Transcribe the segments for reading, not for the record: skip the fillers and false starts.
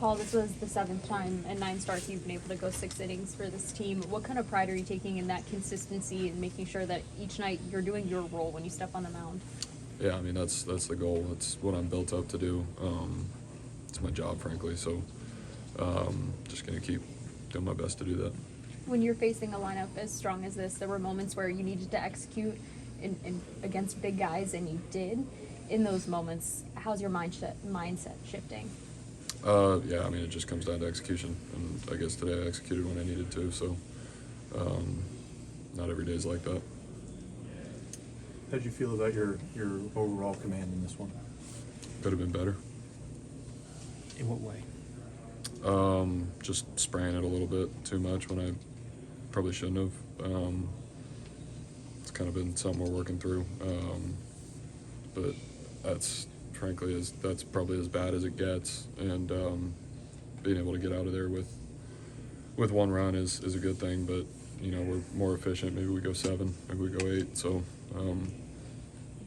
Paul, this was the 7th time in 9 starts you've been able to go 6 innings for this team. What kind of pride are you taking in that consistency and making sure that each night you're doing your role when you step on the mound? Yeah, I mean, that's the goal. That's what I'm built up to do. It's my job, frankly, so just going to keep doing my best to do that. When you're facing a lineup as strong as this, there were moments where you needed to execute in against big guys, and you did. In those moments, how's your mindset shifting? Yeah, I mean, it just comes down to execution, and I guess today I executed when I needed to, so not every day is like that. How did you feel about your overall command in this one? Could have been better. In what way? Just spraying it a little bit too much when I probably shouldn't have. It's kind of been something we're working through, but that's probably as bad as it gets. And being able to get out of there with 1 run is a good thing. But we're more efficient. Maybe we go 7, maybe we go 8. So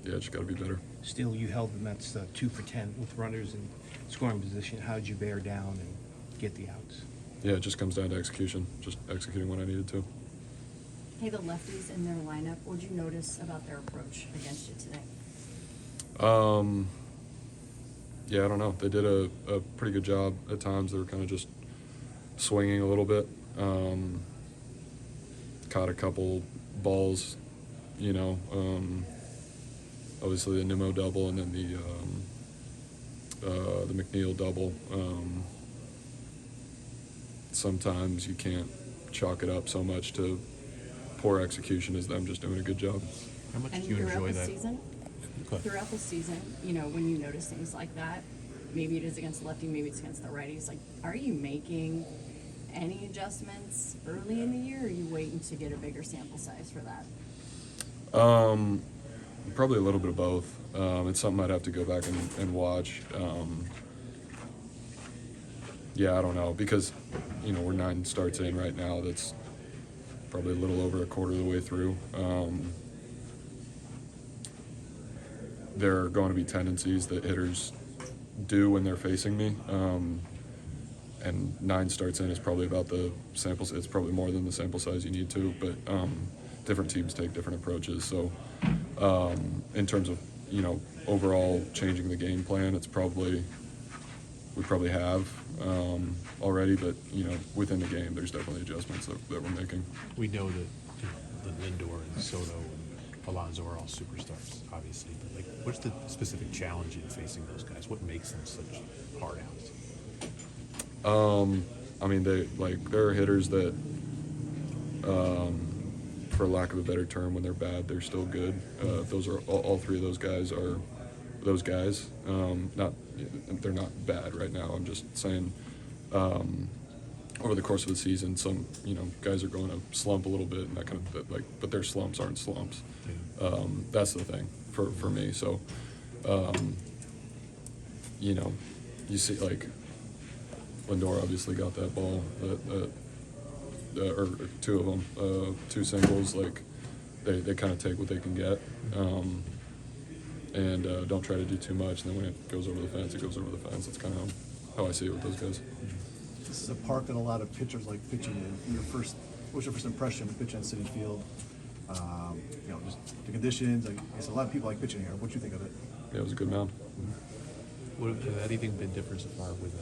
yeah, just got to be better. Still, you held the Mets 2 for 10 with runners in scoring position. How did you bear down and get the outs? Yeah, it just comes down to execution, just executing when I needed to. Hey, the lefties in their lineup, what did you notice about their approach against you today? Yeah, I don't know. They did a pretty good job at times. They were kind of just swinging a little bit. Caught a couple balls, obviously the Nimmo double and then the McNeil double. Sometimes you can't chalk it up so much to poor execution as them just doing a good job. How much And do you enjoy that? Throughout the season, when you notice things like that, maybe it is against the lefty, maybe it's against the righties, are you making any adjustments early in the year, or are you waiting to get a bigger sample size for that? Probably a little bit of both. It's something I'd have to go back and watch. Yeah, I don't know, because we're 9 starts in right now. That's probably a little over a quarter of the way through. There are going to be tendencies that hitters do when they're facing me, and 9 starts in is probably about the samples. It's probably more than the sample size you need to, but different teams take different approaches. So in terms of overall changing the game plan, we probably have already, but within the game there's definitely adjustments that we're making. We know that the Lindor and Soto and Alonso are all superstars, obviously, but what's the specific challenge in facing those guys? What makes them such hard outs? I mean, there are hitters that, for lack of a better term, when they're bad, they're still good. Those are all 3 of those guys are those guys. They're not bad right now. I'm just saying, over the course of the season, some guys are going to slump a little bit and that kind of but their slumps aren't slumps. That's the thing for me. So, you see Lindor obviously got that ball, or 2 of them, 2 singles. They kind of take what they can get, and don't try to do too much. And then when it goes over the fence, it goes over the fence. That's kind of how I see it with those guys. This is a park that a lot of pitchers like pitching in. What's your first impression of pitching at Citi Field? Just the conditions. I guess a lot of people like pitching here. What do you think of it? Yeah, it was a good mound. Has anything been different so far with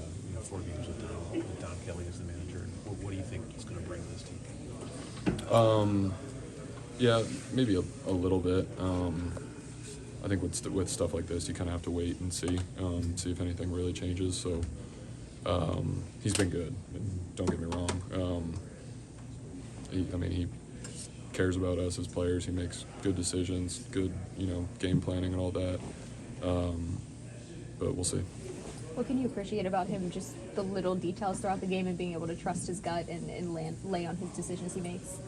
4 games with Don Kelly as the manager? And what do you think he's going to bring to this team? Yeah, maybe a little bit. I think with stuff like this, you kind of have to wait and see if anything really changes. So he's been good. Don't get me wrong. He cares about us as players. He makes good decisions, good game planning and all that. But we'll see. What can you appreciate about him, just the little details throughout the game and being able to trust his gut and lay on his decisions he makes?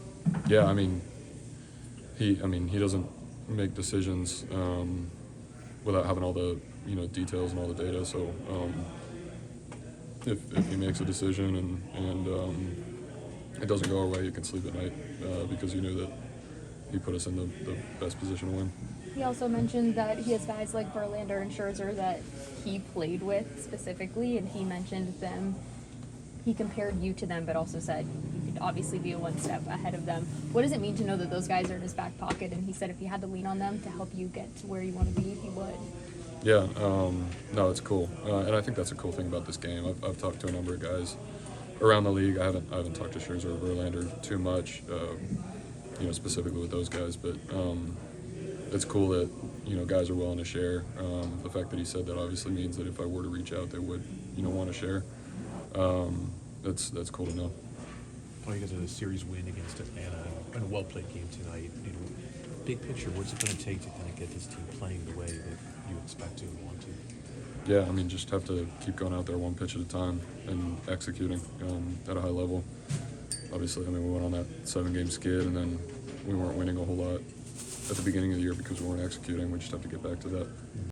Yeah, he doesn't make decisions without having all the details and all the data. So if he makes a decision and it doesn't go our way, you can sleep at night because you know that he put us in the best position to win. He also mentioned that he has guys like Verlander and Scherzer that he played with specifically, and he mentioned them. He compared you to them, but also said you could obviously be one step ahead of them. What does it mean to know that those guys are in his back pocket? And he said if he had to lean on them to help you get to where you want to be, he would. Yeah, no, it's cool, and I think that's a cool thing about this game. I've talked to a number of guys around the league. I haven't talked to Scherzer or Verlander too much, specifically with those guys, but it's cool that guys are willing to share. The fact that he said that obviously means that if I were to reach out, they would want to share. That's cool to know. Well, you guys had a series win against Atlanta and a well-played game tonight. Big picture, what's it going to take to kind of get this team playing the way that you expect to and want to? Yeah, I mean, just have to keep going out there one pitch at a time and executing at a high level. Obviously, we went on that 7-game skid, and then we weren't winning a whole lot at the beginning of the year because we weren't executing. We just have to get back to that.